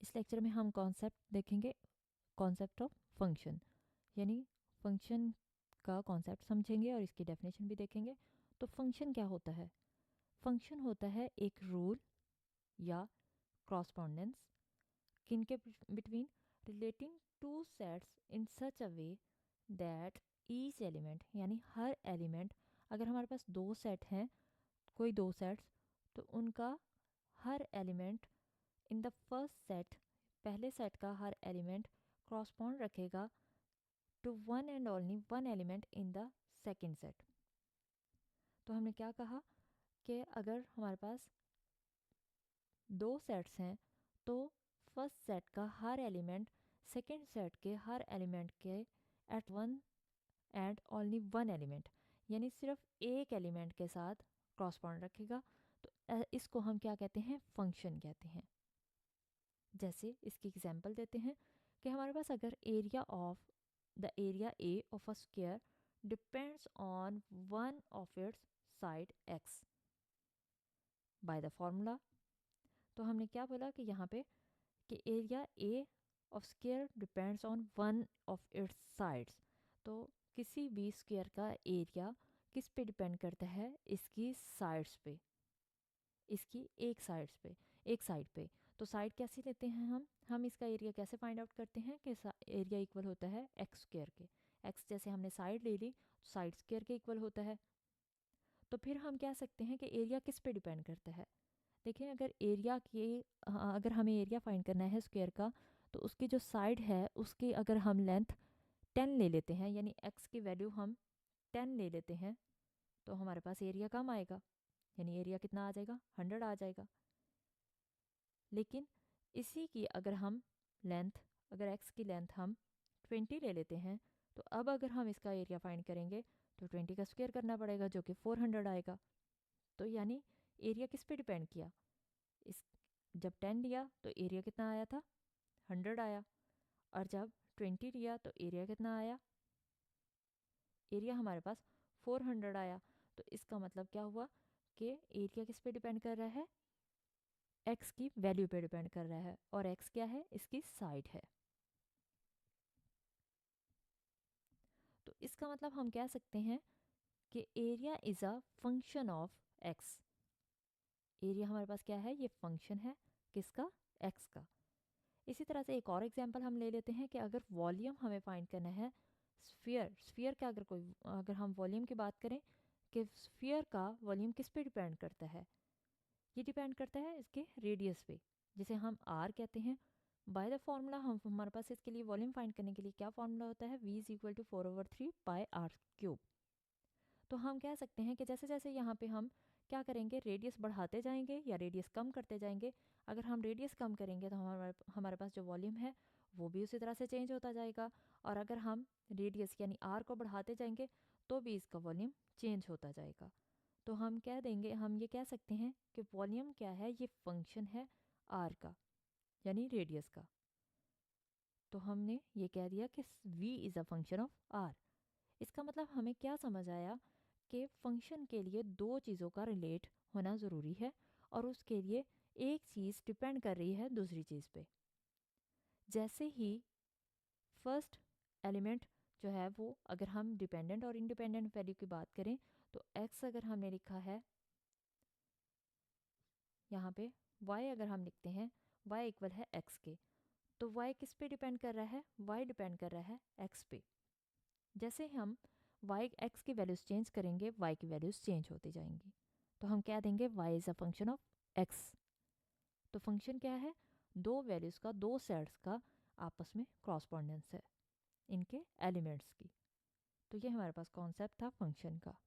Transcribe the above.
इस लेक्चर में हम कॉन्सेप्ट देखेंगे, कॉन्सेप्ट ऑफ फंक्शन, यानी फंक्शन का कॉन्सेप्ट समझेंगे और इसकी डेफिनेशन भी देखेंगे। तो फंक्शन क्या होता है? फंक्शन होता है एक रूल या क्रॉसपोंडेंस किनके between relating two sets in such a way that each element, यानी हर एलिमेंट, अगर हमारे पास दो सेट हैं, कोई दो सेट्स, तो उनका हर element in the first set, पहले सेट का हर एलिमेंट क्रॉसपॉन्ड रखेगा to one and only one element in the second set. तो हमने क्या कहा कि अगर हमारे पास दो सेट्स हैं तो फर्स्ट सेट का हर एलिमेंट सेकेंड सेट के हर एलिमेंट के at one and only one element, यानी सिर्फ एक एलिमेंट के साथ क्रॉसपॉन्ड रखेगा। तो इसको हम क्या कहते हैं? फंक्शन कहते हैं। जैसे इसकी एग्जांपल देते हैं कि हमारे पास अगर area of the area A of a square depends on one of its side x by the formula. तो हमने क्या बोला कि यहाँ पे कि area A of square depends on one of its sides. तो किसी भी स्क्वायर का एरिया किस पे डिपेंड करता है? इसकी साइड्स पे, इसकी एक साइड्स पे, एक साइड पे। तो साइड कैसे लेते हैं हम इसका एरिया कैसे फाइंड आउट करते हैं कि एरिया इक्वल होता है एक्स स्क्वायर के। एक्स जैसे हमने साइड ले ली तो साइड स्क्वायर के इक्वल होता है। तो फिर हम कह सकते हैं कि एरिया किस पे डिपेंड करता है। देखिए, अगर एरिया की अगर हमें एरिया फाइंड करना है स्क्वायर का, तो उसकी जो साइड है उसकी अगर हम लेंथ 10 ले लेते हैं, यानी एक्स की वैल्यू हम 10 ले लेते हैं, तो हमारे पास एरिया कम आएगा, यानी एरिया कितना आ जाएगा? 100 आ जाएगा। लेकिन इसी की अगर हम लेंथ, अगर एक्स की लेंथ हम 20 ले लेते हैं, तो अब अगर हम इसका एरिया फाइंड करेंगे तो 20 का स्क्वायर करना पड़ेगा, जो कि 400 आएगा। तो यानी एरिया किस पे डिपेंड किया? इस जब 10 लिया तो एरिया कितना आया था? 100 आया। और जब 20 लिया तो एरिया कितना आया? एरिया हमारे पास 400 आया। तो इसका मतलब क्या हुआ कि एरिया किस पे डिपेंड कर रहा है? एक्स की वैल्यू पे डिपेंड कर रहा है, और एक्स क्या है? इसकी साइड है। तो इसका मतलब हम कह सकते हैं कि area is a function of x. Area हमारे पास क्या है? ये फंक्शन है किसका? एक्स का। इसी तरह से एक और एग्जांपल हम ले लेते हैं कि अगर वॉल्यूम हमें फाइंड करना है स्फीयर, स्फीयर का अगर हम वॉल्यूम की बात करें कि स्फीयर का वॉल्यूम किस पे डिपेंड करता है? ये डिपेंड करता है इसके रेडियस पे, जिसे हम आर कहते हैं। बाय द फॉर्मूला हम हमारे पास इसके लिए वॉल्यूम फाइंड करने के लिए क्या फॉर्मूला होता है? v is equal to 4/3 pi r cube. तो हम कह सकते हैं कि जैसे जैसे यहाँ पे हम क्या करेंगे, रेडियस बढ़ाते जाएंगे या रेडियस कम करते जाएंगे। अगर हम रेडियस कम करेंगे तो हमारे पास जो वॉल्यूम है वो भी उसी तरह से चेंज होता जाएगा, और अगर हम रेडियस यानी आर को बढ़ाते जाएंगे तो भी इसका वॉल्यूम चेंज होता जाएगा। तो हम कह देंगे, हम ये कह सकते हैं कि वॉल्यूम क्या है? ये फंक्शन है आर का, यानी रेडियस का। तो हमने ये कह दिया कि v is a function of r. इसका मतलब हमें क्या समझ आया कि फंक्शन के लिए दो चीज़ों का रिलेट होना ज़रूरी है, और उसके लिए एक चीज़ डिपेंड कर रही है दूसरी चीज़ पे। जैसे ही फर्स्ट एलिमेंट जो है वो, अगर हम डिपेंडेंट और इंडिपेंडेंट वैल्यू की बात करें, तो x अगर हमने लिखा है यहाँ पे, y अगर हम लिखते हैं, y इक्वल है x के, तो y किस पे डिपेंड कर रहा है? y डिपेंड कर रहा है x पे। जैसे हम y x की वैल्यूज चेंज करेंगे, y की वैल्यूज चेंज होती जाएंगी। तो हम क्या देंगे? y is a function of x। तो फंक्शन क्या है? दो वैल्यूज़ का, दो सेट्स का आपस में क्रॉसपोंडेंस है इनके एलिमेंट्स की। तो ये हमारे पास कॉन्सेप्ट था फंक्शन का।